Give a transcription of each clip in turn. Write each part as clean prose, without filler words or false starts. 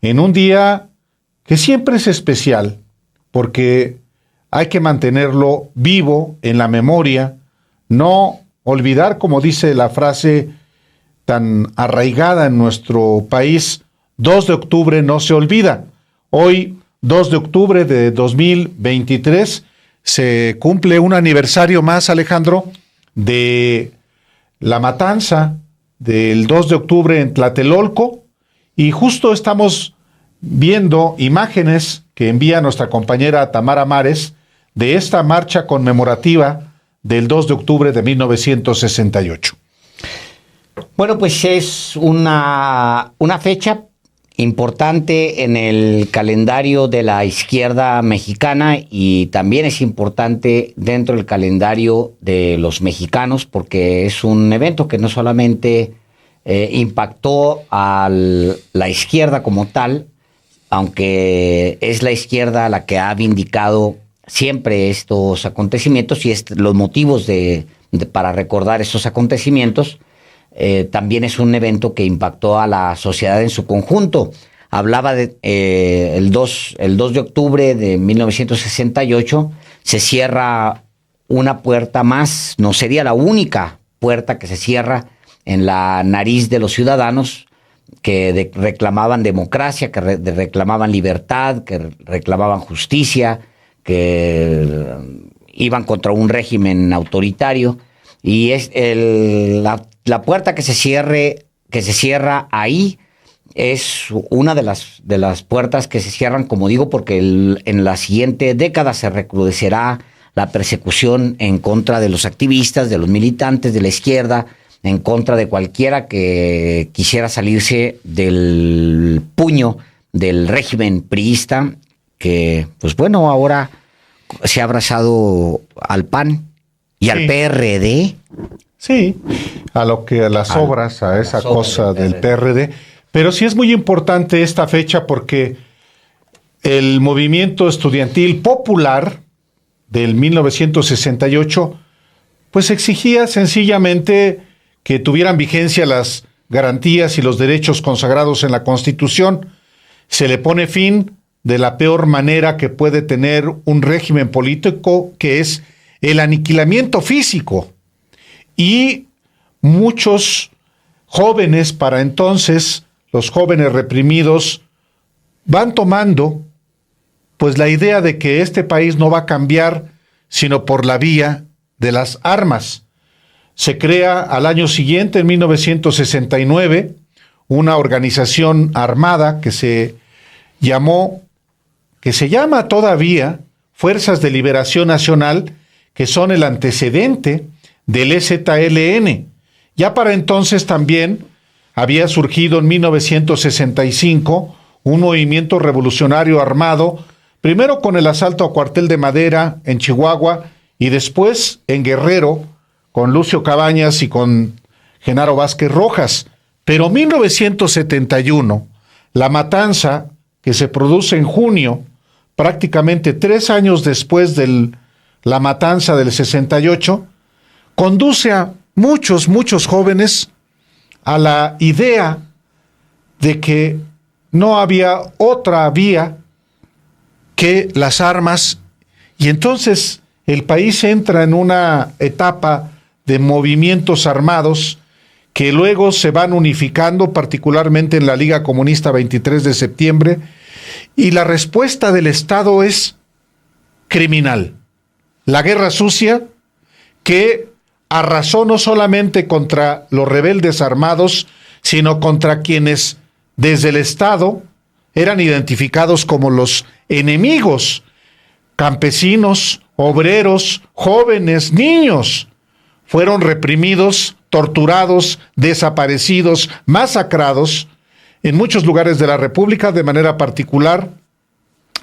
en un día que siempre es especial, porque hay que mantenerlo vivo en la memoria, no olvidar, como dice la frase tan arraigada en nuestro país, 2 de octubre no se olvida. Hoy, 2 de octubre de 2023, se cumple un aniversario más, Alejandro, de la matanza del 2 de octubre en Tlatelolco, y justo estamos viendo imágenes que envía nuestra compañera Tamara Mares de esta marcha conmemorativa del 2 de octubre de 1968. Bueno, pues es una fecha importante en el calendario de la izquierda mexicana y también es importante dentro del calendario de los mexicanos porque es un evento que no solamente impactó a la izquierda como tal, aunque es la izquierda la que ha vindicado siempre estos acontecimientos y los motivos para recordar estos acontecimientos. También es un evento que impactó a la sociedad en su conjunto. Hablaba de el 2 de octubre de 1968, se cierra una puerta más, no sería la única puerta que se cierra en la nariz de los ciudadanos que reclamaban democracia, que reclamaban libertad, que reclamaban justicia, que iban contra un régimen autoritario. Y es la puerta que se cierra ahí es una de las puertas que se cierran, como digo, porque en la siguiente década se recrudecerá la persecución en contra de los activistas, de los militantes de la izquierda, en contra de cualquiera que quisiera salirse del puño del régimen priista, que, pues bueno, ahora se ha abrazado al PAN y al PRD. Sí, a las obras, a esa cosa del PRD. Pero sí es muy importante esta fecha porque el movimiento estudiantil popular del 1968 pues exigía sencillamente que tuvieran vigencia las garantías y los derechos consagrados en la Constitución. Se le pone fin de la peor manera que puede tener un régimen político, que es el aniquilamiento físico. Y muchos jóvenes, para entonces, los jóvenes reprimidos, van tomando pues la idea de que este país no va a cambiar sino por la vía de las armas. Se crea al año siguiente, en 1969, una organización armada que se llama todavía Fuerzas de Liberación Nacional, que son el antecedente del EZLN. Ya para entonces también había surgido en 1965 un movimiento revolucionario armado, primero con el asalto a Cuartel de Madera en Chihuahua y después en Guerrero con Lucio Cabañas y con Genaro Vázquez Rojas. Pero 1971, la matanza que se produce en junio, prácticamente 3 años después de la matanza del 68, conduce a muchos jóvenes a la idea de que no había otra vía que las armas, y entonces el país entra en una etapa de movimientos armados que luego se van unificando, particularmente en la Liga Comunista 23 de septiembre, y la respuesta del Estado es criminal. La guerra sucia que arrasó no solamente contra los rebeldes armados, sino contra quienes desde el Estado eran identificados como los enemigos, campesinos, obreros, jóvenes, niños. Fueron reprimidos, torturados, desaparecidos, masacrados en muchos lugares de la República, de manera particular,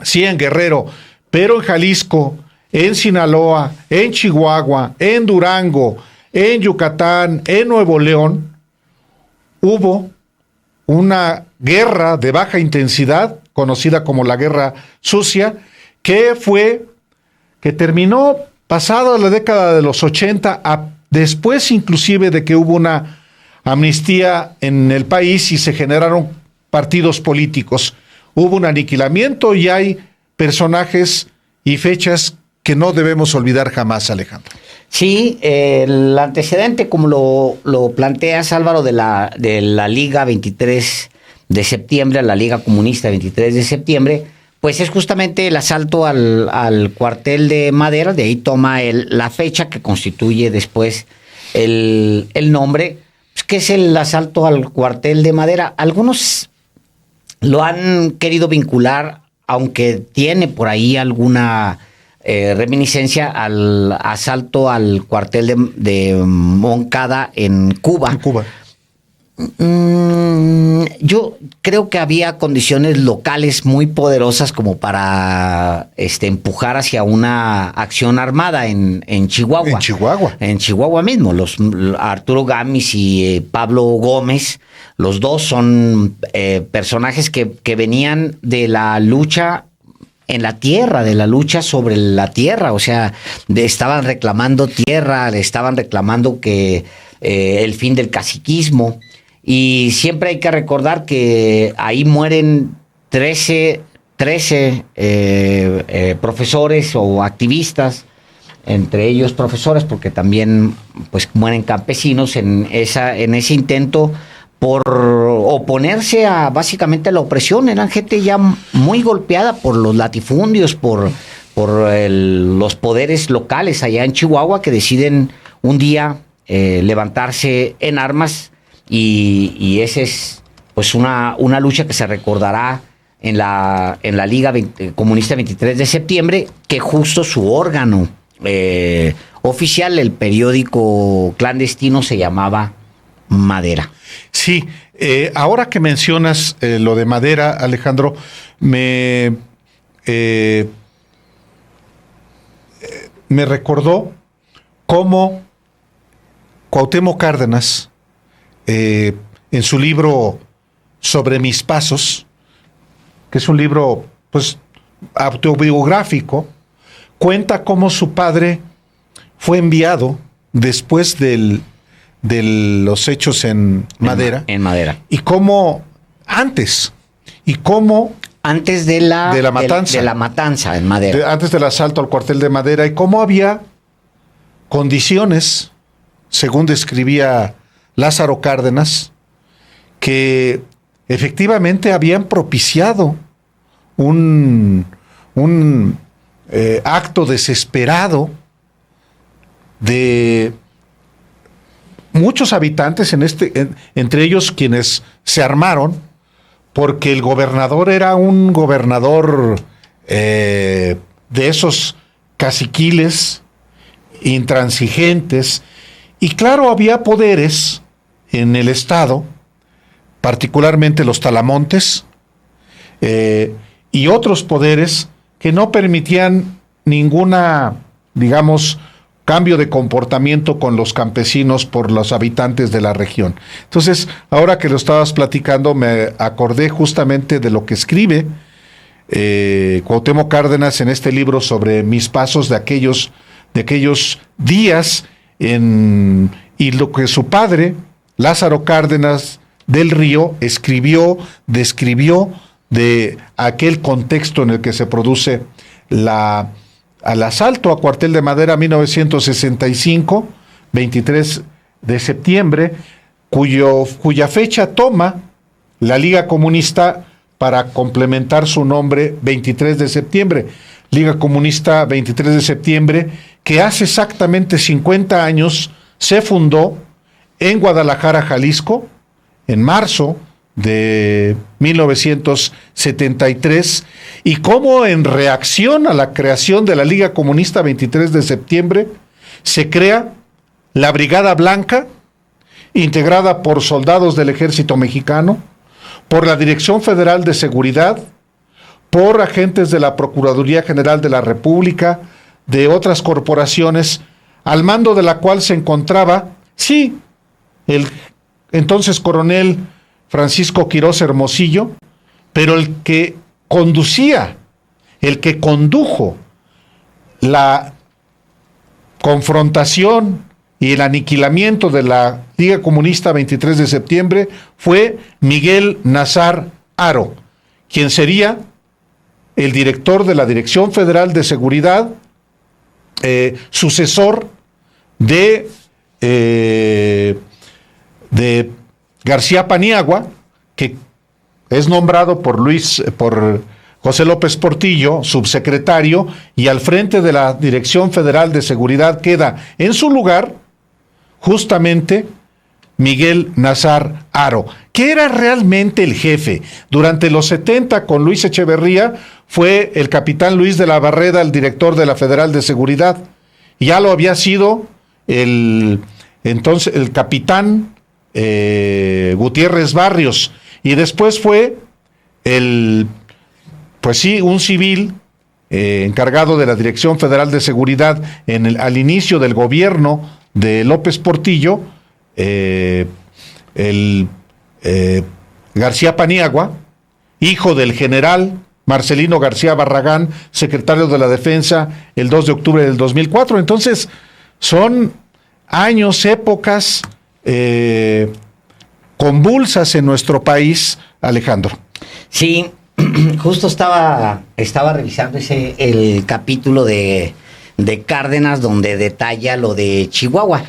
sí en Guerrero, pero en Jalisco, en Sinaloa, en Chihuahua, en Durango, en Yucatán, en Nuevo León, hubo una guerra de baja intensidad, conocida como la Guerra Sucia, que terminó pasada la década de los 80, después inclusive de que hubo una amnistía en el país y se generaron partidos políticos. hubo un aniquilamiento y hay personajes y fechas que no debemos olvidar jamás, Alejandro. Sí, el antecedente, como lo planteas, Álvaro, de la Liga 23 de septiembre, la Liga Comunista 23 de septiembre, pues es justamente el asalto al cuartel de Madera. De ahí toma la fecha que constituye después el nombre, pues, que es el asalto al cuartel de Madera. Algunos lo han querido vincular, aunque tiene por ahí alguna reminiscencia al asalto al cuartel de Moncada en Cuba. En Cuba. Yo creo que había condiciones locales muy poderosas como para empujar hacia una acción armada en Chihuahua. En Chihuahua. En Chihuahua mismo. Arturo Gámez y Pablo Gómez, los dos son personajes que venían de la lucha en la tierra, de la lucha sobre la tierra. O sea, estaban reclamando tierra, estaban reclamando que el fin del caciquismo. Y siempre hay que recordar que ahí mueren 13 profesores o activistas, entre ellos profesores, porque también pues mueren campesinos en ese intento por oponerse básicamente a la opresión. Eran gente ya muy golpeada por los latifundios, por los poderes locales allá en Chihuahua, que deciden un día levantarse en armas. Y esa es pues una lucha que se recordará en la Liga Comunista 23 de septiembre, que justo su órgano oficial, el periódico clandestino, se llamaba Madera. Sí, ahora que mencionas lo de Madera, Alejandro, me recordó cómo Cuauhtémoc Cárdenas, en su libro Sobre mis pasos, que es un libro pues autobiográfico, cuenta cómo su padre fue enviado después de los hechos en Madera. En Madera. Y cómo antes de la matanza. De la matanza en Madera. Antes del asalto al cuartel de Madera, y cómo había condiciones, según describía Lázaro Cárdenas, que efectivamente habían propiciado un acto desesperado de muchos habitantes, entre ellos quienes se armaron, porque el gobernador era un gobernador de esos caciquiles intransigentes, y claro, había poderes en el estado, particularmente los talamontes, y otros poderes que no permitían ninguna, digamos, cambio de comportamiento con los campesinos por los habitantes de la región. Entonces, ahora que lo estabas platicando, me acordé justamente de lo que escribe Cuauhtémoc Cárdenas en este libro Sobre mis pasos, de aquellos días, y lo que su padre, Lázaro Cárdenas del Río, describió de aquel contexto en el que se produce al asalto a Cuartel de Madera 1965, 23 de septiembre, cuya fecha toma la Liga Comunista para complementar su nombre, 23 de septiembre. Liga Comunista 23 de septiembre, que hace exactamente 50 años se fundó en Guadalajara, Jalisco, en marzo de 1973, y cómo en reacción a la creación de la Liga Comunista 23 de septiembre se crea la Brigada Blanca, integrada por soldados del Ejército Mexicano, por la Dirección Federal de Seguridad, por agentes de la Procuraduría General de la República, de otras corporaciones, al mando de la cual se encontraba, sí, el entonces coronel Francisco Quirós Hermosillo, pero el que condujo la confrontación y el aniquilamiento de la Liga Comunista 23 de septiembre fue Miguel Nazar Haro, quien sería el director de la Dirección Federal de Seguridad, sucesor de García Paniagua, que es nombrado por José López Portillo, subsecretario, y al frente de la Dirección Federal de Seguridad queda en su lugar justamente Miguel Nazar Haro, que era realmente el jefe. Durante los 70, con Luis Echeverría, fue el capitán Luis de la Barreda el director de la Federal de Seguridad. Y ya lo había sido entonces el capitán Gutiérrez Barrios. Y después fue un civil encargado de la Dirección Federal de Seguridad al inicio del gobierno de López Portillo, García Paniagua, hijo del general Marcelino García Barragán, secretario de la Defensa, el 2 de octubre del 2004. Entonces, son años, épocas convulsas en nuestro país, Alejandro. Sí, justo estaba revisando el capítulo de Cárdenas, donde detalla lo de Chihuahua.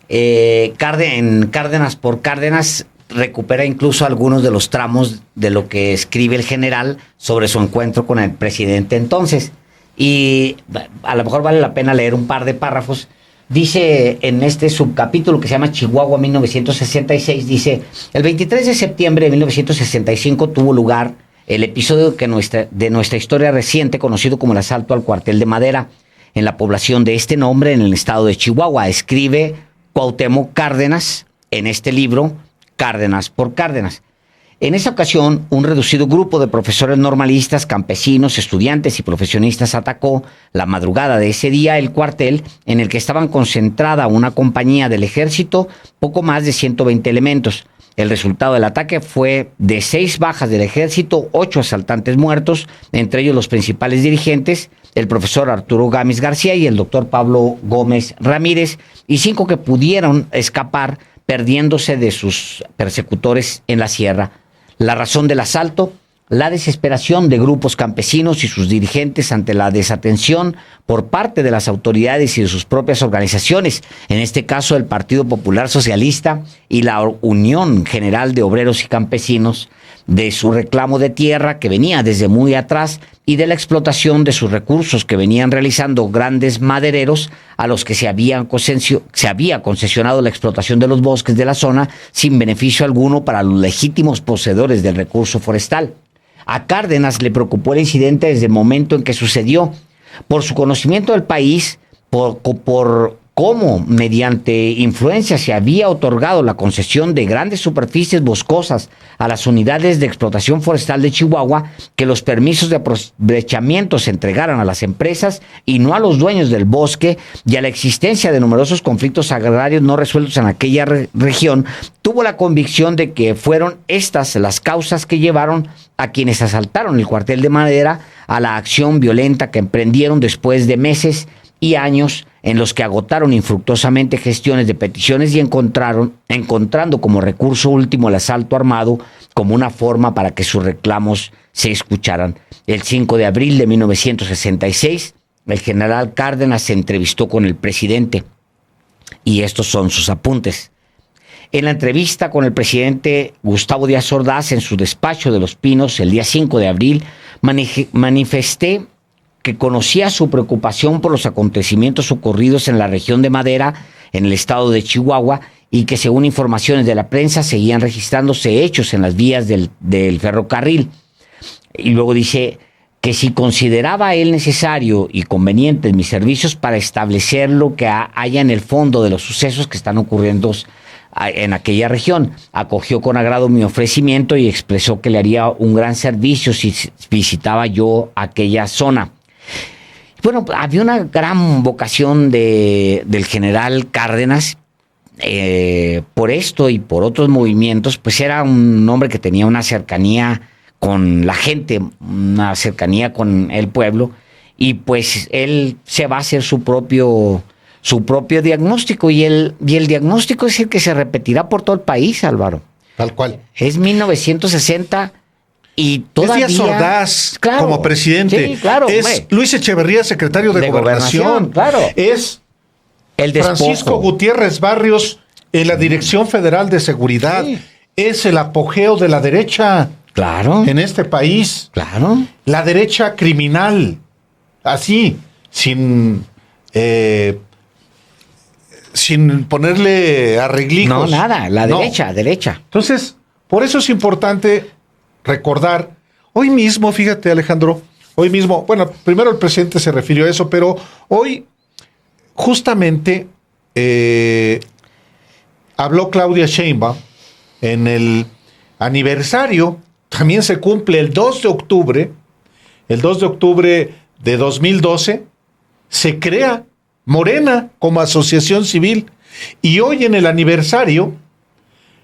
En Cárdenas por Cárdenas recupera incluso algunos de los tramos de lo que escribe el general sobre su encuentro con el presidente entonces. Y a lo mejor vale la pena leer un par de párrafos. Dice en este subcapítulo que se llama Chihuahua 1966, dice: el 23 de septiembre de 1965 tuvo lugar el episodio de nuestra historia reciente, conocido como el asalto al cuartel de Madera, en la población de este nombre en el estado de Chihuahua. Escribe Cuauhtémoc Cárdenas en este libro, Cárdenas por Cárdenas. En esa ocasión, un reducido grupo de profesores normalistas, campesinos, estudiantes y profesionistas atacó la madrugada de ese día el cuartel en el que estaban concentrada una compañía del ejército, poco más de 120 elementos. El resultado del ataque fue de 6 bajas del ejército, 8 asaltantes muertos, entre ellos los principales dirigentes, el profesor Arturo Gámez García y el doctor Pablo Gómez Ramírez, y 5 que pudieron escapar perdiéndose de sus persecutores en la sierra. La razón del asalto: la desesperación de grupos campesinos y sus dirigentes ante la desatención por parte de las autoridades y de sus propias organizaciones, en este caso el Partido Popular Socialista y la Unión General de Obreros y Campesinos, de su reclamo de tierra que venía desde muy atrás y de la explotación de sus recursos que venían realizando grandes madereros a los que se había concesionado la explotación de los bosques de la zona sin beneficio alguno para los legítimos poseedores del recurso forestal. A Cárdenas le preocupó el incidente desde el momento en que sucedió, por su conocimiento del país, por cómo mediante influencia se había otorgado la concesión de grandes superficies boscosas a las unidades de explotación forestal de Chihuahua, que los permisos de aprovechamiento se entregaran a las empresas y no a los dueños del bosque, y a la existencia de numerosos conflictos agrarios no resueltos en aquella región. Tuvo la convicción de que fueron estas las causas que llevaron a quienes asaltaron el cuartel de Madera a la acción violenta que emprendieron después de meses y años en los que agotaron infructuosamente gestiones de peticiones y encontrando como recurso último el asalto armado como una forma para que sus reclamos se escucharan. El 5 de abril de 1966, el general Cárdenas se entrevistó con el presidente, y estos son sus apuntes. En la entrevista con el presidente Gustavo Díaz Ordaz en su despacho de Los Pinos el día 5 de abril, manifesté que conocía su preocupación por los acontecimientos ocurridos en la región de Madera, en el estado de Chihuahua, y que según informaciones de la prensa seguían registrándose hechos en las vías del ferrocarril. Y luego dice que si consideraba él necesario y conveniente mis servicios para establecer lo que haya en el fondo de los sucesos que están ocurriendo en aquella región. Acogió con agrado mi ofrecimiento y expresó que le haría un gran servicio si visitaba yo aquella zona. Bueno, había una gran vocación del general Cárdenas por esto y por otros movimientos. Pues era un hombre que tenía una cercanía con la gente, una cercanía con el pueblo, y pues él se va a hacer su propio diagnóstico, y el diagnóstico es el que se repetirá por todo el país, Álvaro. Tal cual. Es 1960 Y todavía, es Díaz Ordaz claro, como presidente. Sí, claro, es hombre. Luis Echeverría, secretario de Gobernación. Claro. Es El despojo. Francisco Gutiérrez Barrios en la Dirección Federal de Seguridad. Sí. Es el apogeo de la derecha Claro. en este país. Claro. La derecha criminal. Así, sin ponerle arreglijos. No, nada. La No. derecha. Entonces, por eso es importante recordar, hoy mismo, fíjate Alejandro, hoy mismo, bueno, primero el presidente se refirió a eso, pero hoy justamente habló Claudia Sheinbaum en el aniversario, también se cumple el 2 de octubre de 2012, se crea Morena como asociación civil, y hoy en el aniversario,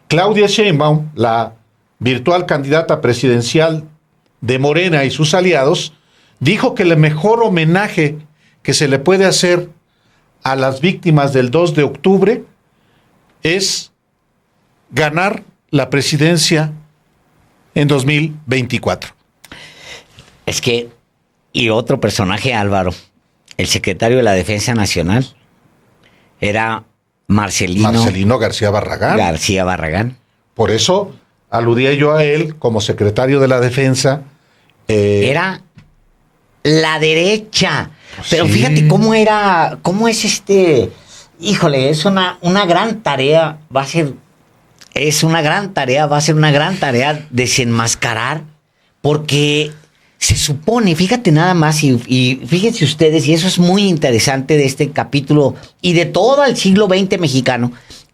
Claudia Sheinbaum, la virtual candidata presidencial de Morena y sus aliados, dijo que el mejor homenaje que se le puede hacer a las víctimas del 2 de octubre es ganar la presidencia en 2024. Es que, y otro personaje, Álvaro, el secretario de la Defensa Nacional, era Marcelino García Barragán. García Barragán. Por eso aludía yo a él como secretario de la Defensa. Era la derecha. Pero sí. fíjate cómo es híjole, es una gran tarea, va a ser una gran tarea desenmascarar, porque se supone, fíjate nada más, y fíjense ustedes, y eso es muy interesante de este capítulo y de todo el siglo XX mexicano.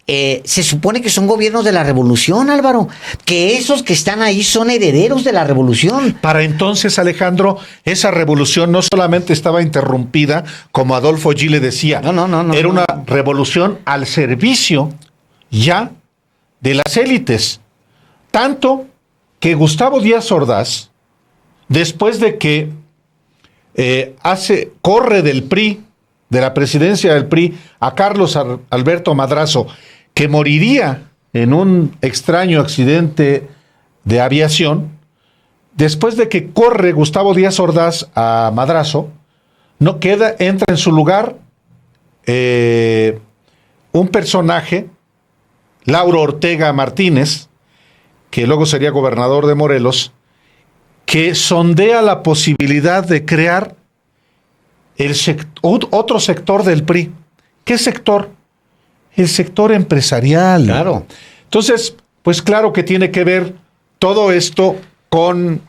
Se supone que son gobiernos de la revolución, Álvaro, que esos que están ahí son herederos de la revolución. Para entonces, Alejandro, esa revolución no solamente estaba interrumpida, como Adolfo Gile decía, No, era una revolución al servicio ya de las élites. Tanto que Gustavo Díaz Ordaz, después de que corre del PRI, de la presidencia del PRI, a Carlos Alberto Madrazo, que moriría en un extraño accidente de aviación, después de que corre Gustavo Díaz Ordaz a Madrazo, entra en su lugar un personaje, Lauro Ortega Martínez, que luego sería gobernador de Morelos, que sondea la posibilidad de crear otro sector del PRI. ¿Qué sector? El sector empresarial. Claro. Entonces, pues claro que tiene que ver todo esto con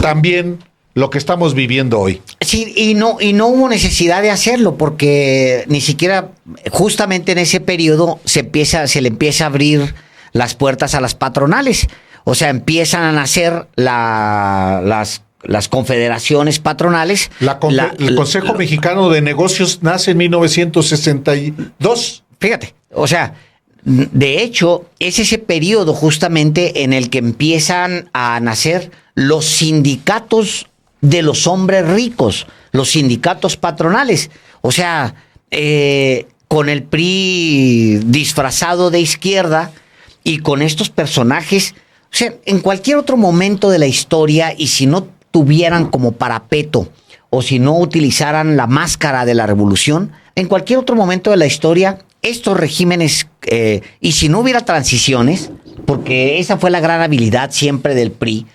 también lo que estamos viviendo hoy. Sí, y no hubo necesidad de hacerlo, porque ni siquiera justamente en ese periodo se le empieza a abrir las puertas a las patronales. O sea, empiezan a nacer las confederaciones patronales. El Consejo Mexicano de Negocios nace en 1962. Fíjate, o sea, de hecho, es ese periodo justamente en el que empiezan a nacer los sindicatos de los hombres ricos, los sindicatos patronales. O sea, con el PRI disfrazado de izquierda y con estos personajes. O sea, en cualquier otro momento de la historia, y si no tuvieran como parapeto o si no utilizaran la máscara de la revolución, en cualquier otro momento de la historia, estos regímenes, y si no hubiera transiciones, porque esa fue la gran habilidad siempre del PRI,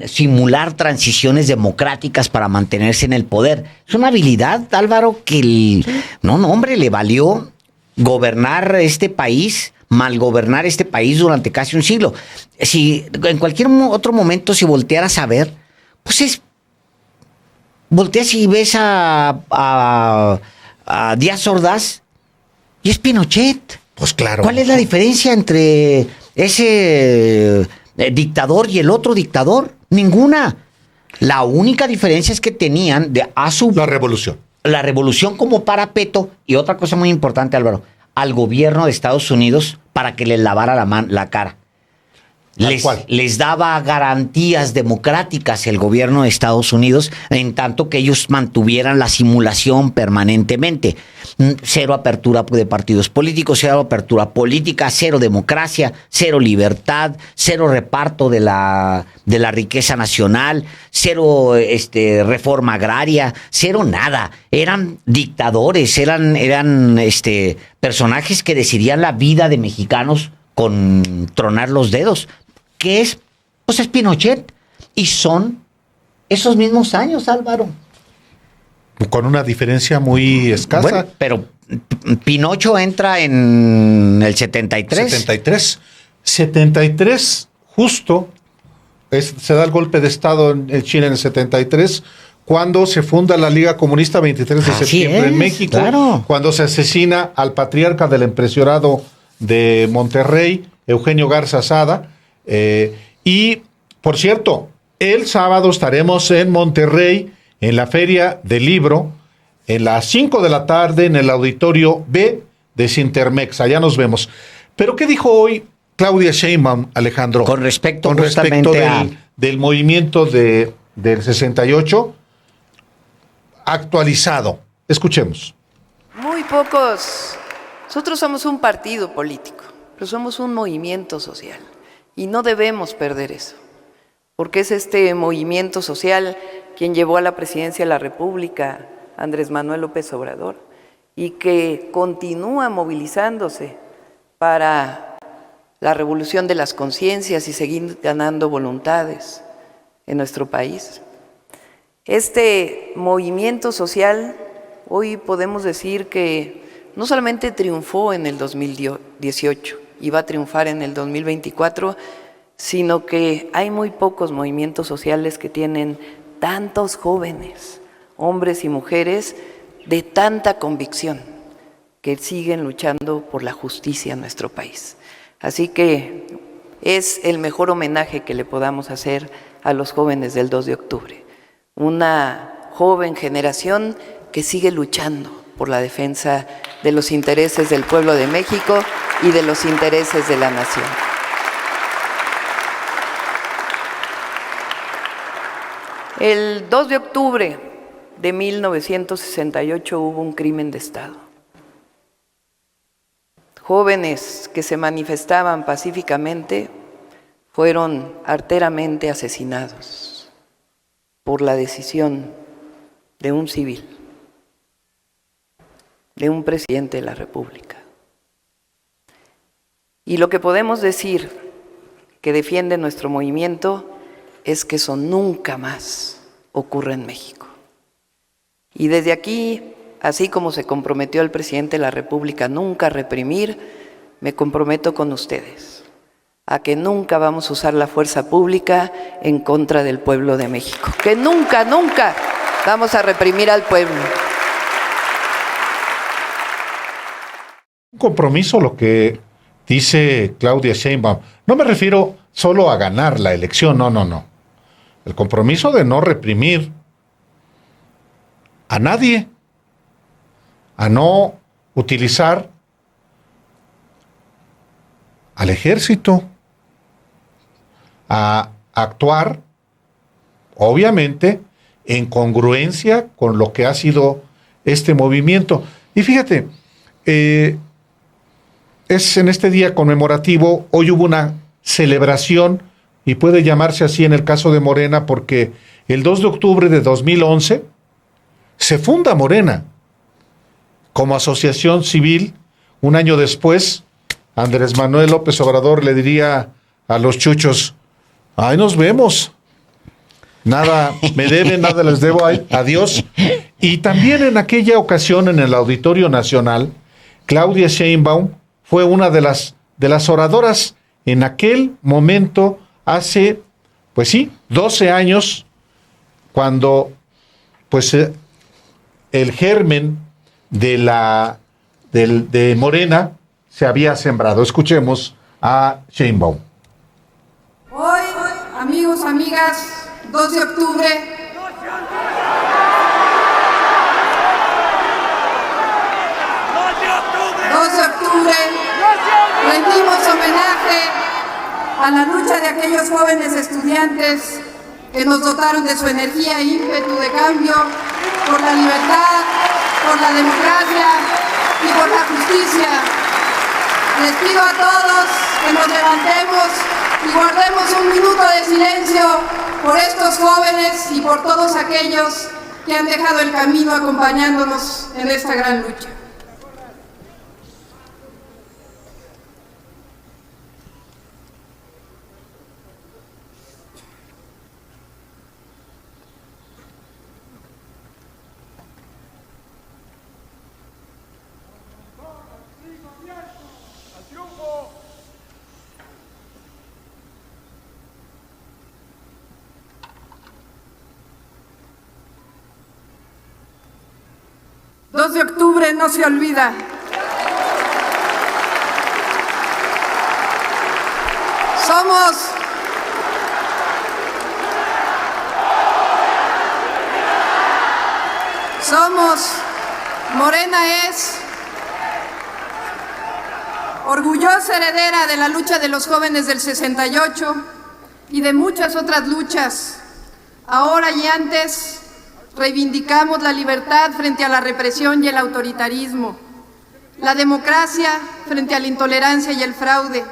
simular transiciones democráticas para mantenerse en el poder. Es una habilidad, Álvaro, que hombre, le valió gobernar este país, malgobernar este país durante casi un siglo. Si en cualquier otro momento, si voltearas a ver, pues volteas y ves a Díaz Ordaz y es Pinochet. Pues claro. ¿Cuál es la diferencia entre ese dictador y el otro dictador? Ninguna. La única diferencia es que tenían la revolución. La revolución como parapeto, y otra cosa muy importante, Álvaro, al gobierno de Estados Unidos para que les lavara la cara. les daba garantías democráticas el gobierno de Estados Unidos, en tanto que ellos mantuvieran la simulación permanentemente. Cero apertura de partidos políticos, cero apertura política, cero democracia, cero libertad, cero reparto de la riqueza nacional, cero reforma agraria, cero nada. Eran dictadores, eran personajes que decidían la vida de mexicanos con tronar los dedos. ¿Qué es? Pues es Pinochet. Y son esos mismos años, Álvaro. Con una diferencia muy escasa. Bueno, pero Pinocho entra en el 73. 73, justo, se da el golpe de Estado en Chile en el 73, cuando se funda la Liga Comunista 23 de septiembre en México, claro. Cuando se asesina al patriarca del empresariado de Monterrey, Eugenio Garza Sada. Y, por cierto, el sábado estaremos en Monterrey, en la Feria del Libro, en las 5 de la tarde, en el Auditorio B de Cintermex. Allá nos vemos. Pero, ¿qué dijo hoy Claudia Sheinbaum, Alejandro? Con respecto del movimiento del 68 actualizado. Escuchemos. Muy pocos. Nosotros somos un partido político, pero somos un movimiento social. Y no debemos perder eso, porque es este movimiento social quien llevó a la presidencia de la República Andrés Manuel López Obrador y que continúa movilizándose para la revolución de las conciencias y seguir ganando voluntades en nuestro país. Este movimiento social, hoy podemos decir que no solamente triunfó en el 2018 y va a triunfar en el 2024, sino que hay muy pocos movimientos sociales que tienen tantos jóvenes, hombres y mujeres, de tanta convicción, que siguen luchando por la justicia en nuestro país. Así que es el mejor homenaje que le podamos hacer a los jóvenes del 2 de octubre. Una joven generación que sigue luchando por la defensa de los intereses del pueblo de México y de los intereses de la nación. El 2 de octubre de 1968 hubo un crimen de Estado. Jóvenes que se manifestaban pacíficamente fueron arteramente asesinados por la decisión de un civil, de un presidente de la República. Y lo que podemos decir que defiende nuestro movimiento es que eso nunca más ocurre en México. Y desde aquí, así como se comprometió el presidente de la República nunca a reprimir, me comprometo con ustedes a que nunca vamos a usar la fuerza pública en contra del pueblo de México. Que nunca, nunca vamos a reprimir al pueblo. Un compromiso lo que dice Claudia Sheinbaum. No me refiero solo a ganar la elección, no. El compromiso de no reprimir a nadie, a no utilizar al ejército, a actuar, obviamente, en congruencia con lo que ha sido este movimiento. Y fíjate, es en este día conmemorativo, hoy hubo una celebración, y puede llamarse así en el caso de Morena, porque el 2 de octubre de 2011 se funda Morena como asociación civil. Un año después, Andrés Manuel López Obrador le diría a los chuchos: ¡ay, nos vemos! Nada me deben, nada les debo, adiós. Y también en aquella ocasión, en el Auditorio Nacional, Claudia Sheinbaum fue una de las oradoras en aquel momento, hace, 12 años, cuando, el germen de Morena se había sembrado. Escuchemos a Sheinbaum. Hoy, amigos, amigas, 2 de octubre, rendimos homenaje a la lucha de aquellos jóvenes estudiantes que nos dotaron de su energía e ímpetu de cambio por la libertad, por la democracia y por la justicia. Les pido a todos que nos levantemos y guardemos un minuto de silencio por estos jóvenes y por todos aquellos que han dejado el camino acompañándonos en esta gran lucha. ...2 de octubre no se olvida. Morena es orgullosa heredera de la lucha de los jóvenes del 68 y de muchas otras luchas. Ahora y antes reivindicamos la libertad frente a la represión y el autoritarismo, la democracia frente a la intolerancia y el fraude,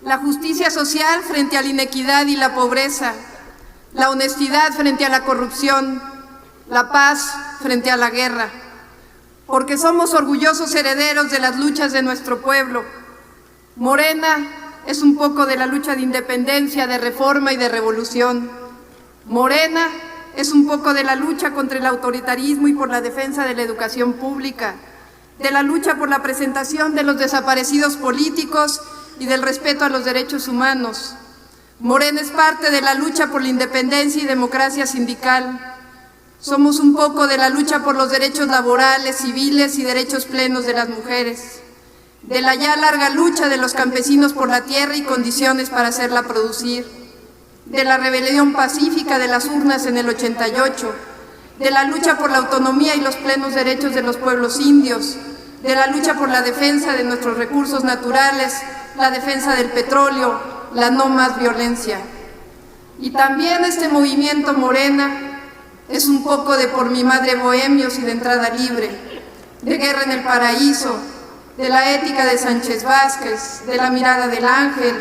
la justicia social frente a la inequidad y la pobreza, la honestidad frente a la corrupción, la paz frente a la guerra, porque somos orgullosos herederos de las luchas de nuestro pueblo. Morena es un poco de la lucha de independencia, de reforma y de revolución. Morena es un poco de la lucha contra el autoritarismo y por la defensa de la educación pública, de la lucha por la presentación de los desaparecidos políticos y del respeto a los derechos humanos. Morena es parte de la lucha por la independencia y democracia sindical. Somos un poco de la lucha por los derechos laborales, civiles y derechos plenos de las mujeres, de la ya larga lucha de los campesinos por la tierra y condiciones para hacerla producir, de la rebelión pacífica de las urnas en el 88, de la lucha por la autonomía y los plenos derechos de los pueblos indios, de la lucha por la defensa de nuestros recursos naturales, la defensa del petróleo, la no más violencia. Y también este movimiento Morena es un poco de Por mi madre bohemios y de Entrada libre, de Guerra en el paraíso, de la ética de Sánchez Vázquez, de La mirada del ángel,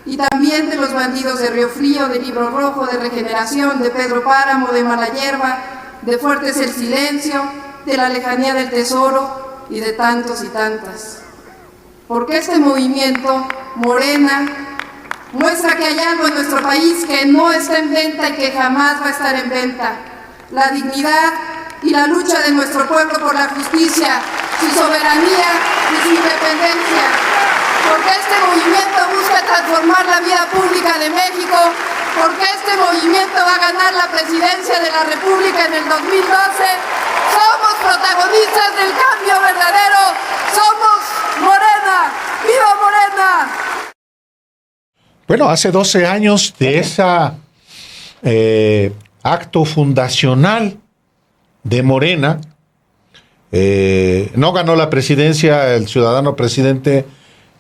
y también de Los bandidos de Río Frío, de Libro Rojo, de Regeneración, de Pedro Páramo, de Mala Hierba, de Fuerte es el silencio, de La lejanía del tesoro y de tantos y tantas. Porque este movimiento, Morena, muestra que hay algo en nuestro país que no está en venta y que jamás va a estar en venta: la dignidad y la lucha de nuestro pueblo por la justicia, su soberanía y su independencia. Porque este movimiento busca transformar la vida pública de México, porque este movimiento va a ganar la presidencia de la República en el 2012. Somos protagonistas del cambio verdadero, somos Morena, ¡viva Morena! Bueno, hace 12 años de ese acto fundacional de Morena, no ganó la presidencia el ciudadano presidente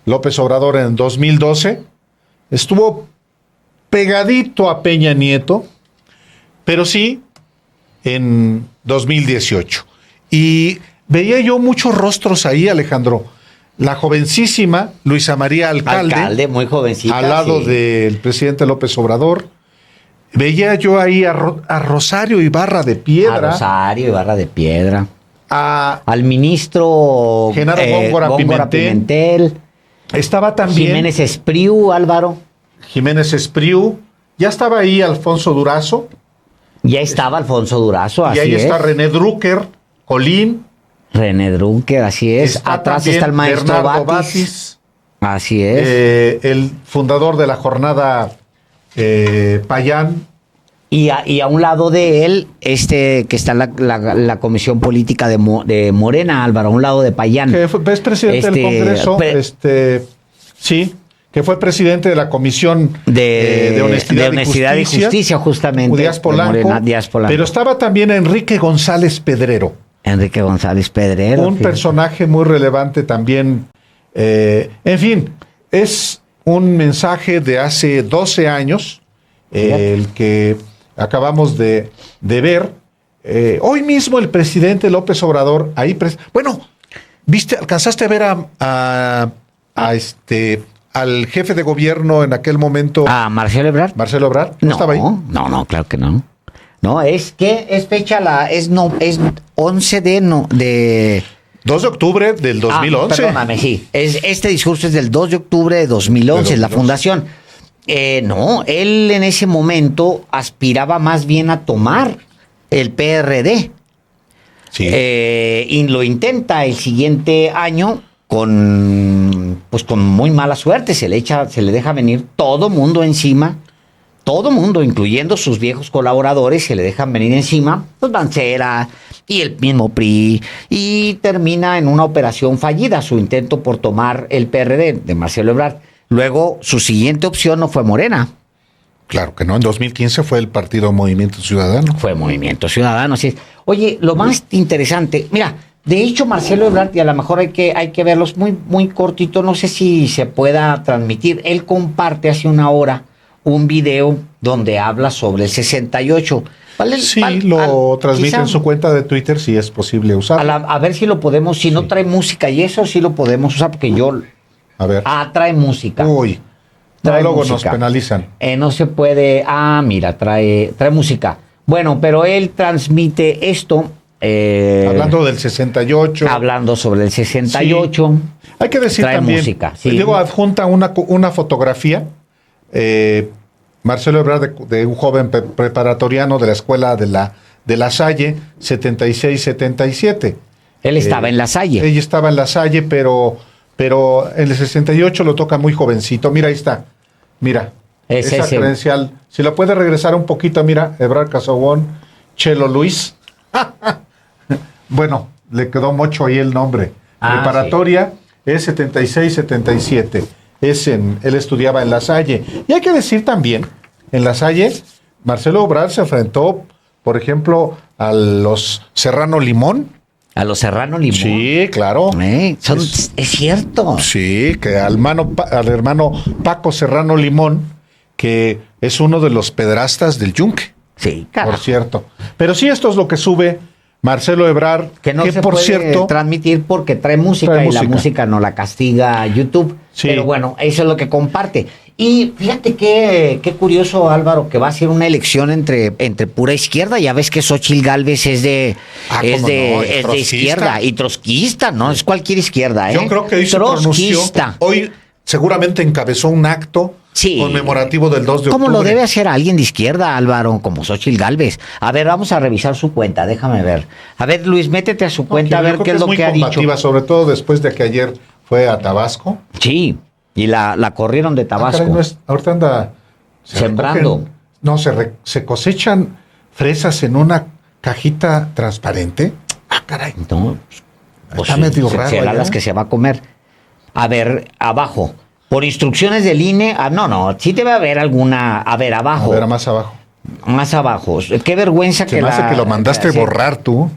López Obrador en 2012, estuvo pegadito a Peña Nieto, pero sí en 2018. Y veía yo muchos rostros ahí, Alejandro. La jovencísima Luisa María Alcalde, muy jovencita, al lado del presidente López Obrador. Veía yo ahí a Rosario Ibarra de Piedra. Al ministro Genaro Góngora Pimentel. Estaba también Jiménez Espriu, Álvaro. Jiménez Espriu. Ya estaba ahí Alfonso Durazo. Ya estaba Alfonso Durazo, así es. Y ahí está René Drucker, Colín. René Drucker, así es. Atrás está el maestro Bernardo Batis. Así es. El fundador de la jornada Payán. Y a un lado de él, que está la comisión política de Morena, Álvaro, a un lado de Payán. Que es presidente del Congreso, sí, que fue presidente de la comisión de Honestidad y Justicia, justamente. Díaz Polanco. Pero estaba también Enrique González Pedrero. Un personaje muy relevante también. En fin, es un mensaje de hace 12 años, el que acabamos de ver. Hoy mismo el presidente López Obrador, bueno, ¿viste? ¿Alcanzaste a ver al jefe de gobierno en aquel momento? ¿A Marcelo Ebrard? Marcelo Ebrard, ¿no estaba ahí? No, claro que no. No, es que es fecha es 11 de 2 de octubre del 2011. Perdóname, sí. Este discurso es del 2 de octubre de 2011, la fundación. No, él en ese momento aspiraba más bien a tomar el PRD. Sí. Y lo intenta el siguiente año con muy mala suerte. Se le deja venir todo mundo encima. Todo mundo, incluyendo sus viejos colaboradores, se le dejan venir encima, pues Mancera y el mismo PRI, y termina en una operación fallida, su intento por tomar el PRD de Marcelo Ebrard. Luego, su siguiente opción no fue Morena. Claro que no, en 2015 fue el partido Movimiento Ciudadano. Fue Movimiento Ciudadano, así es. Oye, lo más interesante, mira, de hecho Marcelo Ebrard, y a lo mejor hay que verlos muy, muy cortito, no sé si se pueda transmitir, él comparte hace una hora un video donde habla sobre el 68. Lo transmite en su cuenta de Twitter, si es posible usarlo. A ver si lo podemos, si no trae música y eso sí lo podemos usar, porque yo... A ver. Trae música. Uy, luego nos penalizan. No se puede... mira, trae música. Bueno, pero él transmite esto... hablando del 68. Hablando sobre el 68. Sí. Hay que decir trae también... música. Sí. Luego adjunta una fotografía... Marcelo Ebrard de un joven preparatoriano de la escuela de la Salle, 76-77. Él estaba en la Salle. Ella estaba en la Salle, pero en el 68 lo toca muy jovencito. Mira, ahí está. Mira, esa credencial. Si la puede regresar un poquito, mira, Ebrard Casaubon, Chelo Luis. Bueno, le quedó mucho ahí el nombre. Preparatoria es 76-77. Él estudiaba en La Salle. Y hay que decir también, en La Salle, Marcelo Ebrard se enfrentó, por ejemplo, a los Serrano Limón. ¿A los Serrano Limón? Sí, claro. Es cierto. Sí, que al hermano Paco Serrano Limón, que es uno de los pedrastas del Yunque. Sí, claro. Por cierto. Pero sí, esto es lo que sube Marcelo Ebrard, que no se puede transmitir porque trae música y la música no la castiga YouTube. Sí. Pero bueno, eso es lo que comparte. Y fíjate qué curioso, Álvaro, que va a ser una elección entre pura izquierda. Ya ves que Xóchitl Gálvez es de izquierda y trotskista, no es cualquier izquierda. Yo creo que hoy se pronunció. Hoy seguramente encabezó un acto conmemorativo del 2 de octubre. ¿Cómo lo debe hacer alguien de izquierda, Álvaro, como Xóchitl Gálvez? A ver, vamos a revisar su cuenta, déjame ver. A ver, Luis, métete a su cuenta a ver qué es lo que ha dicho. Sobre todo después de que ayer fue a Tabasco. Sí, y la corrieron de Tabasco. Ahorita anda sembrando. Se cosechan fresas en una cajita transparente. Caray. No, pues está medio raro. Será las que se va a comer. A ver, abajo. Por instrucciones del INE, sí debe haber alguna. A ver, abajo. A ver, más abajo. Más abajo. Qué vergüenza Se me hace que lo mandaste borrar tú.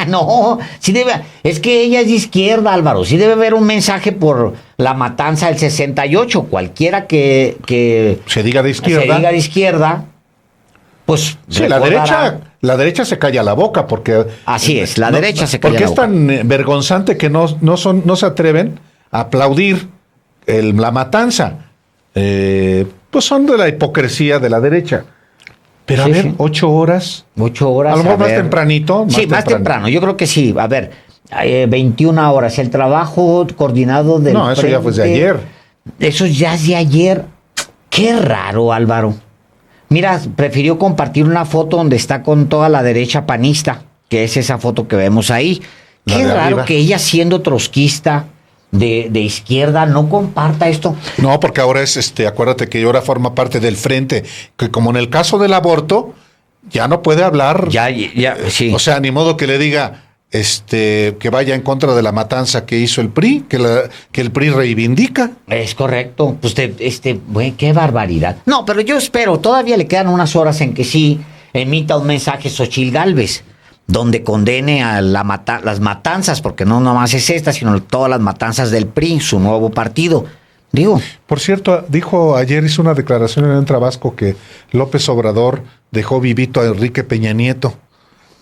No, sí debe. Es que ella es de izquierda, Álvaro. Sí debe haber un mensaje por la matanza del 68. Cualquiera que se diga de izquierda. Pues. Sí, la derecha se calla la boca porque. Así es, la derecha se calla la boca. Porque es tan vergonzante que no se atreven a aplaudir la matanza. Pues son de la hipocresía de la derecha. Pero a ver, 8 horas. 8 horas. A lo mejor más tempranito. Más temprano. Yo creo que sí. A ver, 21 horas. El trabajo coordinado del. No, eso ya fue de ayer. Eso ya es de ayer. Qué raro, Álvaro. Mira, prefirió compartir una foto donde está con toda la derecha panista, que es esa foto que vemos ahí. Qué raro arriba. Que ella, siendo trotskista de izquierda, no comparta esto. No, porque ahora acuérdate que ahora forma parte del frente, que como en el caso del aborto, ya no puede hablar. Ya, sí. O sea, ni modo que le diga que vaya en contra de la matanza que hizo el PRI, que el PRI reivindica. Es correcto. Pues qué barbaridad. No, pero yo espero, todavía le quedan unas horas en que sí emita un mensaje Xóchitl Gálvez, donde condene a las matanzas, porque no nomás es esta, sino todas las matanzas del PRI, su nuevo partido. Digo, Por cierto, hizo una declaración en el Tabasco que López Obrador dejó vivito a Enrique Peña Nieto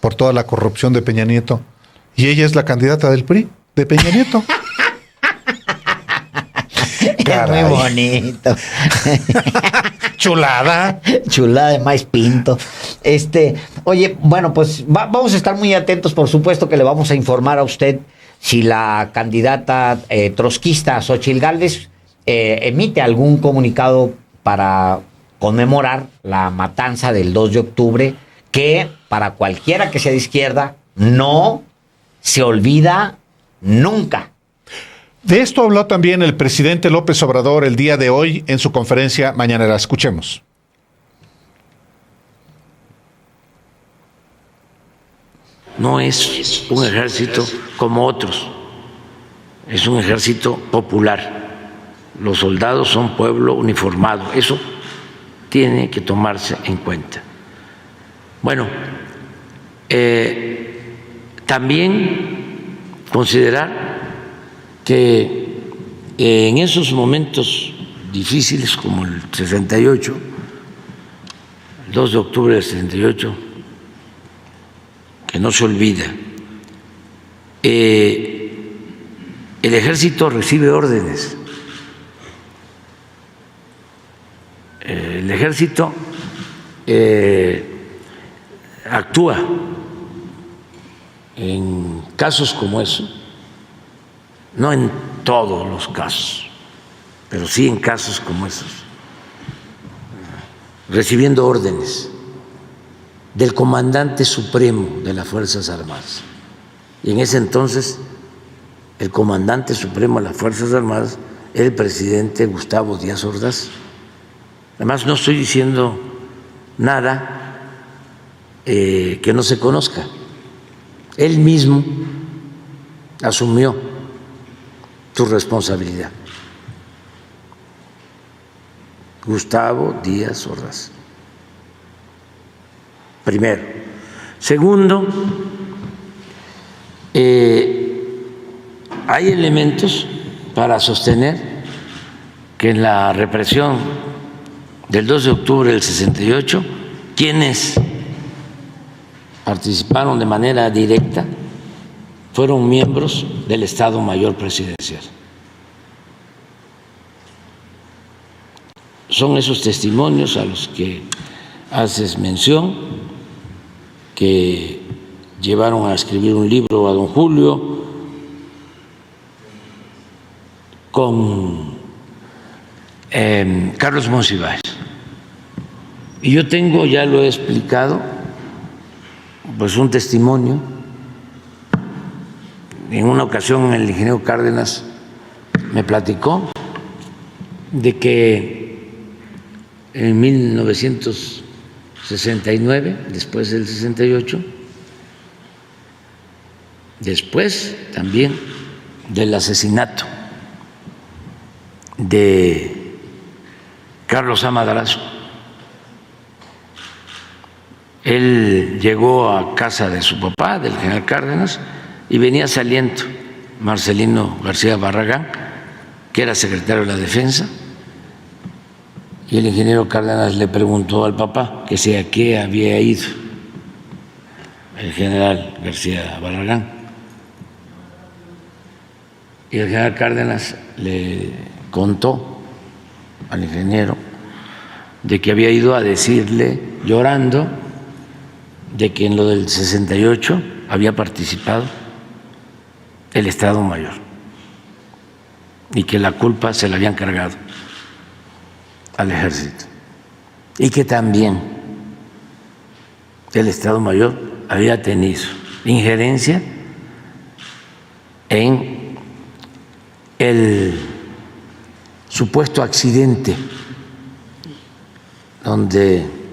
por toda la corrupción de Peña Nieto. Y ella es la candidata del PRI, de Peña Nieto. es muy bonito. Chulada. Chulada de maíz pinto. Oye, bueno, pues vamos a estar muy atentos, por supuesto que le vamos a informar a usted si la candidata trotskista Xóchitl Gálvez emite algún comunicado para conmemorar la matanza del 2 de octubre, que para cualquiera que sea de izquierda no se olvida nunca. De esto habló también el presidente López Obrador el día de hoy en su conferencia mañanera. Escuchemos. No es un ejército como otros, es un ejército popular. Los soldados son pueblo uniformado, eso tiene que tomarse en cuenta. Bueno, también considerar que en esos momentos difíciles como el 68, el 2 de octubre del 68, que no se olvida, el ejército recibe órdenes, el ejército actúa en casos como eso, no en todos los casos, pero sí en casos como esos, recibiendo órdenes del comandante supremo de las Fuerzas Armadas. Y en ese entonces el comandante supremo de las Fuerzas Armadas era el presidente Gustavo Díaz Ordaz. Además, no estoy diciendo nada que no se conozca. Él mismo asumió su responsabilidad. Gustavo Díaz Ordaz. Primero. Segundo, hay elementos para sostener que en la represión del 2 de octubre del 68, quienes participaron de manera directa fueron miembros del Estado Mayor Presidencial. Son esos testimonios a los que haces mención, que llevaron a escribir un libro a don Julio con Carlos Monsiváis. Y yo tengo, ya lo he explicado, pues un testimonio. En una ocasión el ingeniero Cárdenas me platicó de que en 1969, después del 68, después también del asesinato de Carlos A. Madrazo, él llegó a casa de su papá, del general Cárdenas, y venía saliendo Marcelino García Barragán, que era secretario de la Defensa, y el ingeniero Cárdenas le preguntó al papá que si a qué había ido el general García Barragán. Y el general Cárdenas le contó al ingeniero de que había ido a decirle, llorando, de que en lo del 68 había participado el Estado Mayor y que la culpa se la habían cargado al ejército y que también el Estado Mayor había tenido injerencia en el supuesto accidente donde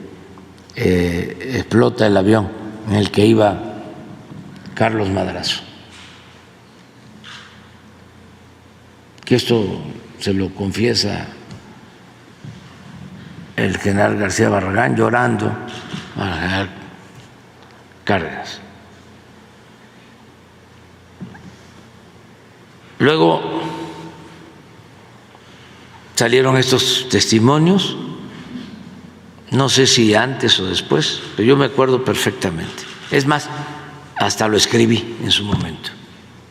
explota el avión en el que iba Carlos Madrazo. Que esto se lo confiesa el general García Barragán llorando al general Cárdenas. Luego salieron estos testimonios, no sé si antes o después, pero yo me acuerdo perfectamente. Es más, hasta lo escribí en su momento,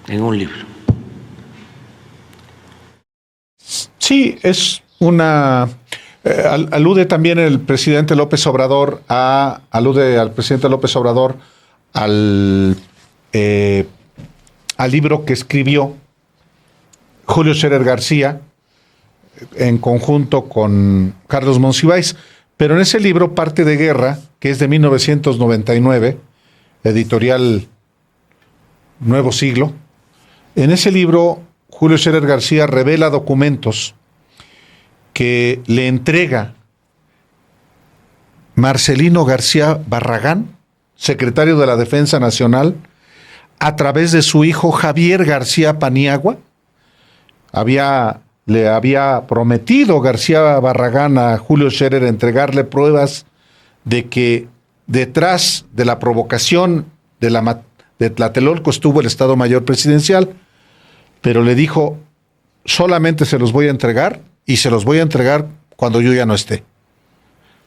en un libro. Sí, es una... alude también el presidente López Obrador alude al presidente López Obrador al libro que escribió Julio Scherer García en conjunto con Carlos Monsiváis, pero en ese libro Parte de Guerra, que es de 1999, editorial Nuevo Siglo, en ese libro Julio Scherer García revela documentos que le entrega Marcelino García Barragán, secretario de la Defensa Nacional, a través de su hijo Javier García Paniagua. Le había prometido García Barragán a Julio Scherer entregarle pruebas de que detrás de la provocación de Tlatelolco estuvo el Estado Mayor Presidencial, pero le dijo, solamente se los voy a entregar y se los voy a entregar cuando yo ya no esté.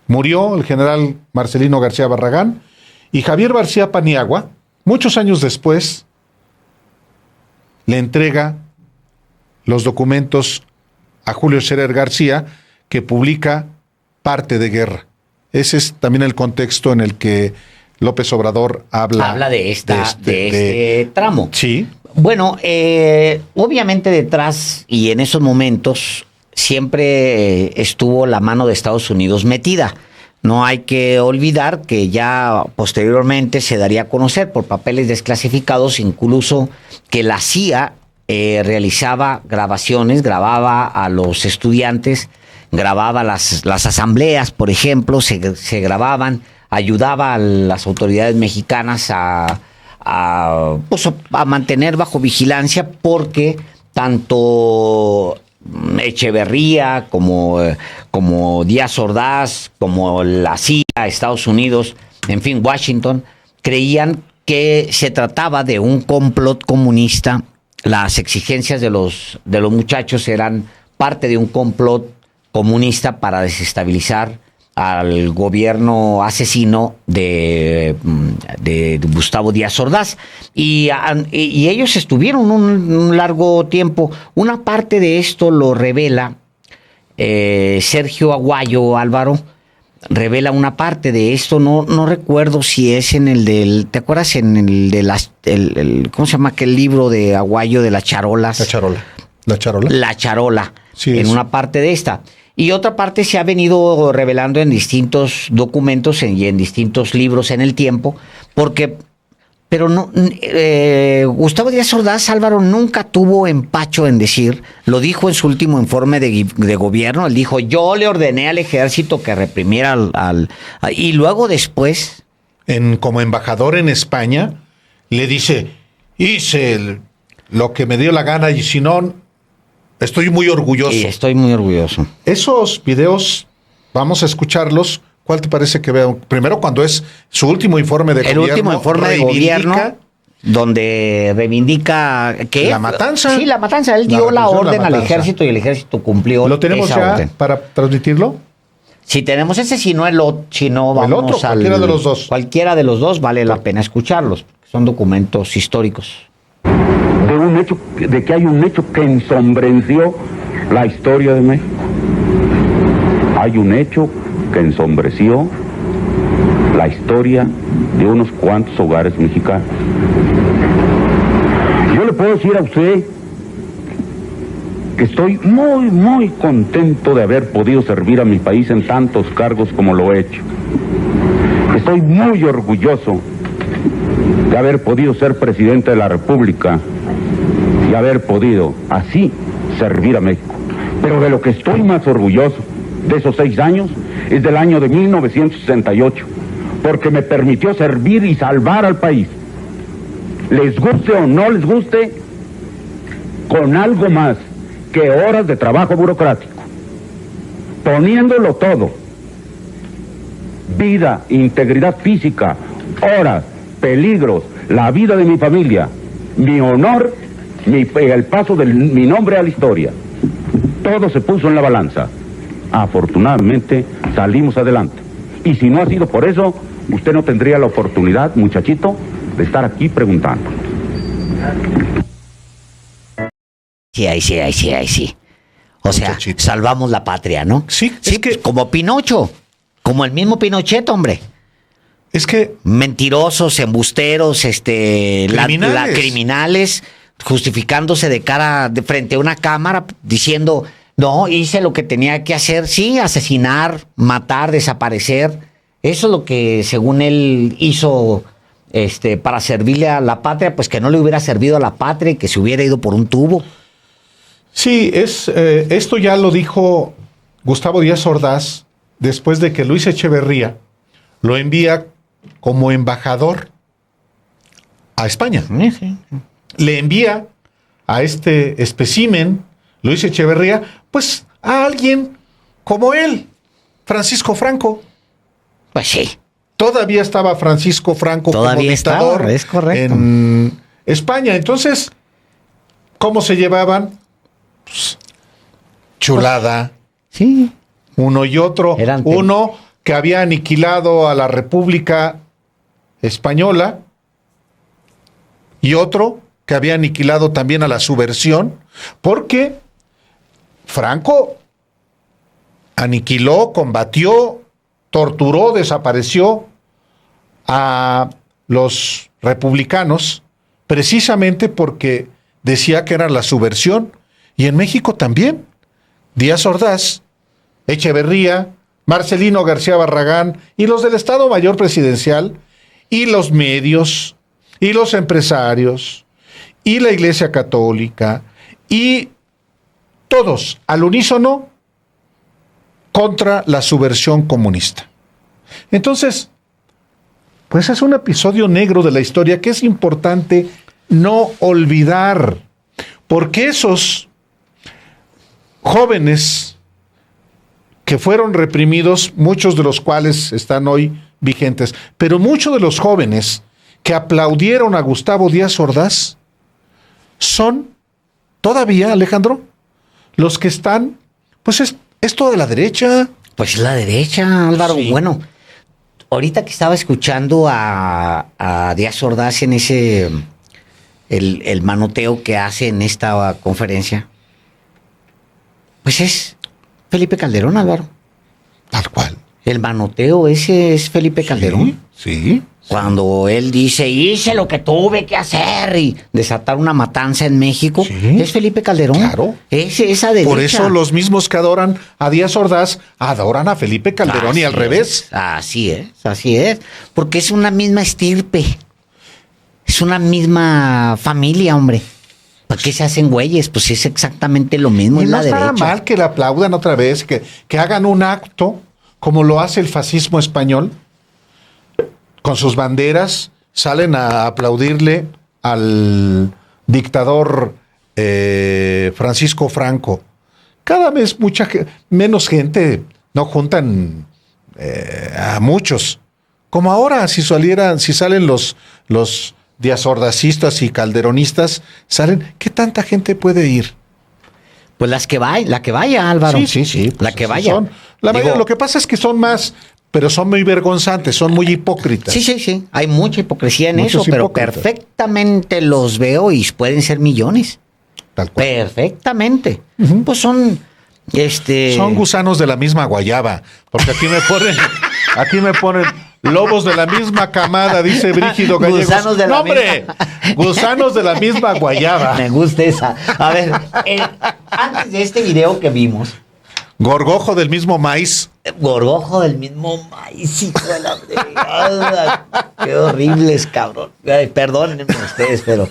Murió el general Marcelino García Barragán y Javier García Paniagua, muchos años después, le entrega los documentos a Julio Scherer García, que publica Parte de Guerra. Ese es también el contexto en el que López Obrador habla de este tramo. Sí. Bueno, obviamente detrás y en esos momentos siempre estuvo la mano de Estados Unidos metida. No hay que olvidar que ya posteriormente se daría a conocer por papeles desclasificados, incluso que la CIA realizaba grabaciones, grababa a los estudiantes, grababa las asambleas, por ejemplo, se grababan, ayudaba a las autoridades mexicanas a mantener bajo vigilancia, porque tanto Echeverría como Díaz Ordaz, como la CIA, Estados Unidos, en fin, Washington, creían que se trataba de un complot comunista. Las exigencias de los muchachos eran parte de un complot comunista para desestabilizar al gobierno asesino de Gustavo Díaz Ordaz. Y ellos estuvieron un largo tiempo. Una parte de esto lo revela Sergio Aguayo, Álvaro, revela una parte de esto. No recuerdo si es en el del... ¿Te acuerdas en el de las... ¿cómo se llama aquel libro de Aguayo de las charolas? La charola. La charola, sí, en una parte de esta. Y otra parte se ha venido revelando en distintos documentos y en distintos libros en el tiempo, pero no, Gustavo Díaz Ordaz, Álvaro, nunca tuvo empacho en decir, lo dijo en su último informe de gobierno, él dijo, yo le ordené al ejército que reprimiera y luego después... Como embajador en España, le dice, hice lo que me dio la gana y si no... Estoy muy orgulloso. Sí, estoy muy orgulloso. Esos videos, vamos a escucharlos. ¿Cuál te parece que vean? Primero, cuando es su último informe de gobierno. El último informe de gobierno, donde reivindica... ¿qué? La matanza. Sí, la matanza. Él dio la orden al ejército y el ejército cumplió. ¿Lo tenemos esa ya orden para transmitirlo? Si tenemos ese, si no vamos el otro, cualquiera de los dos. Cualquiera de los dos vale la pena escucharlos. Son documentos históricos. De que hay un hecho que ensombreció la historia de México. Hay un hecho que ensombreció la historia de unos cuantos hogares mexicanos. Yo le puedo decir a usted que estoy muy, muy contento de haber podido servir a mi país en tantos cargos como lo he hecho. Estoy muy orgulloso de haber podido ser presidente de la República y haber podido así servir a México. Pero de lo que estoy más orgulloso de esos 6 años es del año de 1968, porque me permitió servir y salvar al país, les guste o no les guste, con algo más que horas de trabajo burocrático, poniéndolo todo: vida, integridad física, horas, peligros, la vida de mi familia, mi honor, el paso de mi nombre a la historia. todo se puso en la balanza. Afortunadamente salimos adelante. Y si no ha sido por eso, usted no tendría la oportunidad, muchachito, de estar aquí preguntando. Sí, ahí sí. O sea, Muchachito. salvamos la patria, ¿no? Sí, Sí, es que- pues, como Pinocho, como el mismo Pinochet, hombre. Es que Mentirosos, embusteros, Criminales. criminales, justificándose frente a una cámara, diciendo, no, hice lo que tenía que hacer, sí, asesinar, matar, desaparecer. Eso es lo que, según él, hizo para servirle a la patria, pues que no le hubiera servido a la patria y que se hubiera ido por un tubo. sí, esto ya lo dijo Gustavo Díaz Ordaz después de que Luis Echeverría lo envía como embajador a España. Le envía a este espécimen, Luis Echeverría, pues a alguien como él, Francisco Franco. Pues sí. Todavía estaba Francisco Franco Todavía como dictador estaba, es correcto. en España. Entonces, ¿cómo se llevaban? Pues, chulada, Sí. uno y otro. Eran Uno que había aniquilado a la República Española y otro que había aniquilado también a la subversión, porque Franco aniquiló, combatió, torturó, desapareció a los republicanos precisamente porque decía que era la subversión. Y en México también. Díaz Ordaz, Echeverría, Marcelino García Barragán y los del Estado Mayor Presidencial y los medios y los empresarios y la Iglesia Católica y todos al unísono contra la subversión comunista. Entonces, pues es un episodio negro de la historia que es importante no olvidar, porque esos jóvenes que fueron reprimidos, muchos de los cuales están hoy vigentes, pero muchos de los jóvenes que aplaudieron a Gustavo Díaz Ordaz son todavía, Alejandro, los que están, pues es toda la derecha. Pues la derecha, Álvaro. Sí. Bueno, ahorita que estaba escuchando a Díaz Ordaz en el manoteo que hace en esta conferencia, pues es Felipe Calderón, Álvaro. Tal cual. El manoteo ese es Felipe Calderón. Sí. Cuando él dice, hice lo que tuve que hacer y desatar una matanza en México, Sí. es Felipe Calderón. Claro. Es esa derecha. Por eso los mismos que adoran a Díaz Ordaz adoran a Felipe Calderón y al revés. Así es. Porque es una misma estirpe. Es una misma familia, hombre. ¿Para qué se hacen güeyes? Pues es exactamente lo mismo, Y es no la estará derecha. mal que le aplaudan otra vez, que hagan un acto como lo hace el fascismo español, con sus banderas, salen a aplaudirle al dictador Francisco Franco. Cada vez menos gente no juntan a muchos. Como ahora, si salen los diazordacistas y calderonistas, salen, ¿qué tanta gente puede ir? Pues la que vaya, Álvaro. Sí. La que vaya. Digo, lo que pasa es que son más, pero son muy vergonzantes, son muy hipócritas. Sí. Hay mucha hipocresía en Muchos eso, pero hipócritas. perfectamente los veo y pueden ser millones. Tal cual. Perfectamente. Ujú. Pues son, Son gusanos de la misma guayaba, porque aquí me ponen lobos de la misma camada, dice Brígido Gallegos. Gusanos de la ¡No, hombre! Gusanos de la misma guayaba. Me gusta esa. A ver, antes de este video que vimos, Gorgojo del mismo maíz. gorgojo del mismo maíz, hijo de la fregada. Qué horribles, cabrón. Ay, perdónenme ustedes, pero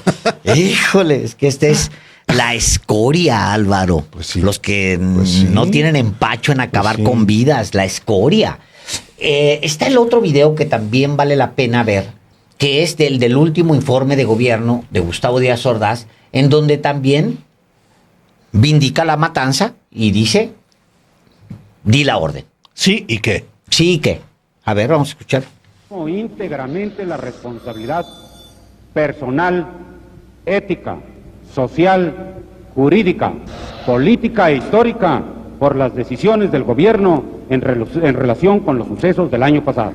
híjole, es que es la escoria, Álvaro. Pues sí. Los que Pues sí. no tienen empacho en acabar sí. con vidas, la escoria. Está el otro video que también vale la pena ver, que es del último informe de gobierno de Gustavo Díaz Ordaz, en donde también vindica la matanza y dice, di la orden. Sí, ¿y qué? Sí, ¿qué? A ver, vamos a escuchar. Íntegramente la responsabilidad personal, ética, social, jurídica política e histórica por las decisiones del gobierno en relación con los sucesos del año pasado.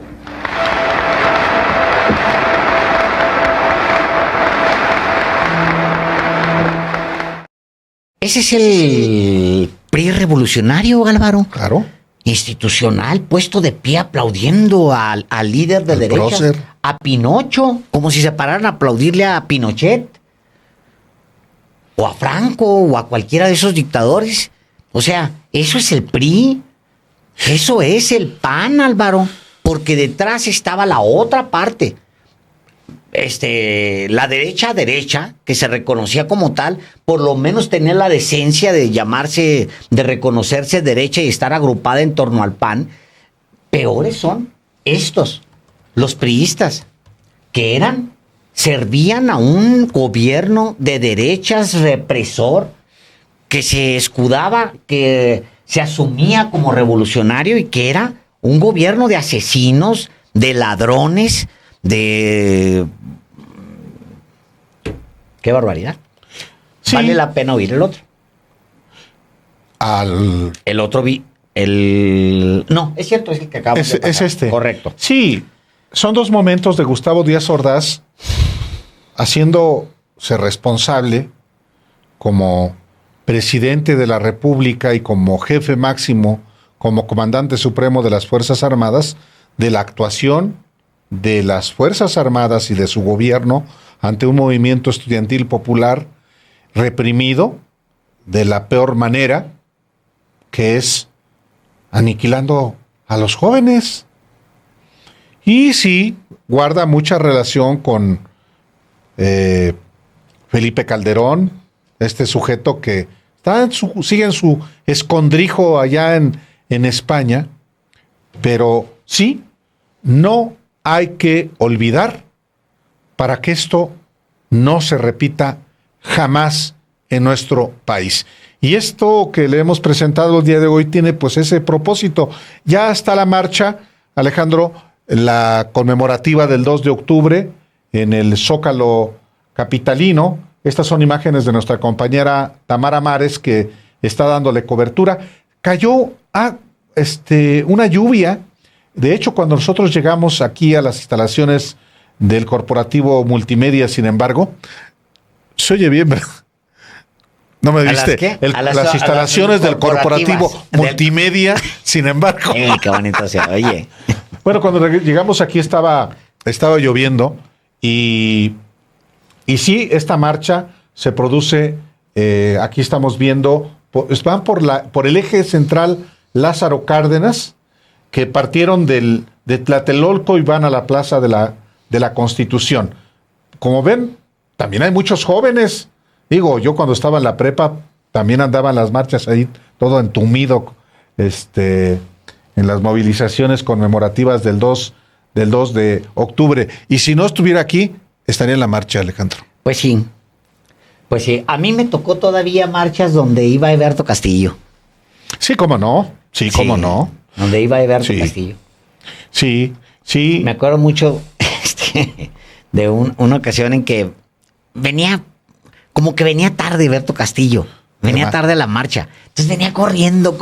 Ese es el PRI revolucionario, Álvaro. Claro. Institucional, puesto de pie aplaudiendo al líder de derechas, prócer. a Pinocho, como si se pararan a aplaudirle a Pinochet, o a Franco, o a cualquiera de esos dictadores. O sea, eso es el PRI, eso es el PAN, Álvaro, porque detrás estaba la otra parte. La derecha, que se reconocía como tal, por lo menos tenía la decencia de llamarse, de reconocerse derecha y estar agrupada en torno al PAN. Peores son estos, los priistas, que servían a un gobierno de derechas represor, que se escudaba, que se asumía como revolucionario y que era un gobierno de asesinos, de ladrones, de... ¡Qué barbaridad! Sí. Vale la pena oír el otro. El otro No, es cierto, es el que acabamos de pasar. Es este. Correcto. Sí, son dos momentos de Gustavo Díaz Ordaz haciéndose responsable como presidente de la República y como jefe máximo, como comandante supremo de las Fuerzas Armadas, de la actuación de las Fuerzas Armadas y de su gobierno ante un movimiento estudiantil popular reprimido de la peor manera, que es aniquilando a los jóvenes. Y sí, guarda mucha relación con Felipe Calderón, este sujeto que sigue en su escondrijo allá en España, pero sí, no hay que olvidar para que esto no se repita jamás en nuestro país. Y esto que le hemos presentado el día de hoy tiene pues ese propósito. Ya está la marcha, Alejandro, la conmemorativa del 2 de octubre en el Zócalo capitalino. Estas son imágenes de nuestra compañera Tamara Mares, que está dándole cobertura. Cayó una lluvia. De hecho, cuando nosotros llegamos aquí a las instalaciones del Corporativo Multimedia, sin embargo, se oye bien, ¿verdad? No me viste. Las instalaciones del Corporativo Multimedia, sin embargo. Qué bonito se oye. Bueno, cuando llegamos aquí estaba lloviendo y sí, esta marcha se produce, aquí estamos viendo, van por el eje central Lázaro Cárdenas, que partieron de Tlatelolco y van a la Plaza de la Constitución. Como ven, también hay muchos jóvenes. Digo, yo cuando estaba en la prepa también andaban las marchas ahí, todo entumido, en las movilizaciones conmemorativas del 2 de octubre. Y si no estuviera aquí, estaría en la marcha, Alejandro. Pues sí. A mí me tocó todavía marchas donde iba Eberto Castillo. Sí, cómo no. Sí, cómo no. Donde iba Eberto Castillo. Sí. Me acuerdo mucho de una ocasión en que venía tarde Eberto Castillo. Venía tarde a la marcha. Entonces venía corriendo.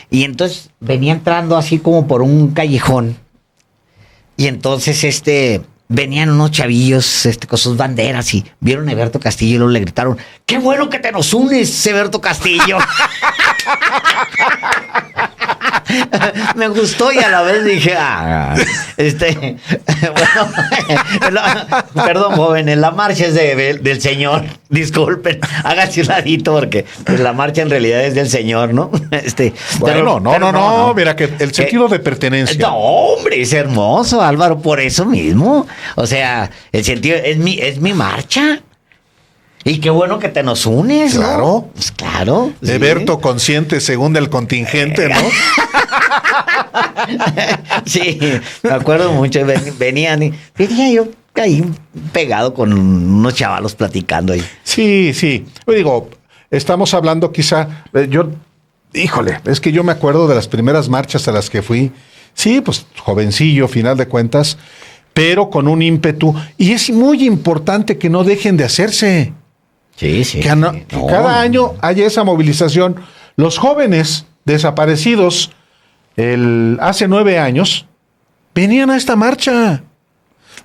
Y entonces venía entrando así como por un callejón. Y entonces venían unos chavillos con sus banderas y vieron a Eberto Castillo y luego le gritaron: ¡qué bueno que te nos unes, Eberto Castillo! Me gustó y a la vez dije, bueno, perdón, jóvenes, la marcha es del señor, disculpen, háganse un ladito porque pues, la marcha en realidad es del señor, ¿no? Bueno, no, mira que el sentido de pertenencia. No, hombre, es hermoso, Álvaro, por eso mismo, o sea, el sentido es mi marcha. Y qué bueno que te nos unes, ¿no? Claro. Pues claro. Sí. Eberto consciente según el contingente, ¿no? Sí, me acuerdo mucho. Venía yo ahí pegado con unos chavalos platicando ahí. Sí. Yo digo, estamos hablando quizá, es que yo me acuerdo de las primeras marchas a las que fui. Sí, pues jovencillo, final de cuentas, pero con un ímpetu. Y es muy importante que no dejen de hacerse. Sí, sí. Que, que No. cada año haya esa movilización. Los jóvenes desaparecidos hace 9 años venían a esta marcha.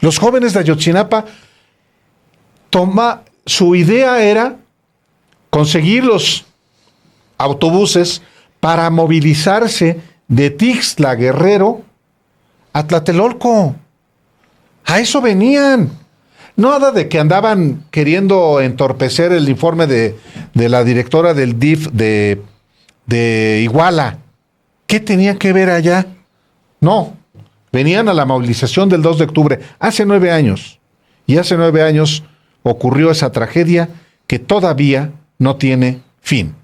Los jóvenes de Ayotzinapa, su idea era conseguir los autobuses para movilizarse de Tixla, Guerrero, a Tlatelolco. A eso venían. Nada de que andaban queriendo entorpecer el informe de la directora del DIF de Iguala. ¿Qué tenía que ver allá? No, venían a la movilización del 2 de octubre, hace 9 años. Y hace 9 años ocurrió esa tragedia que todavía no tiene fin.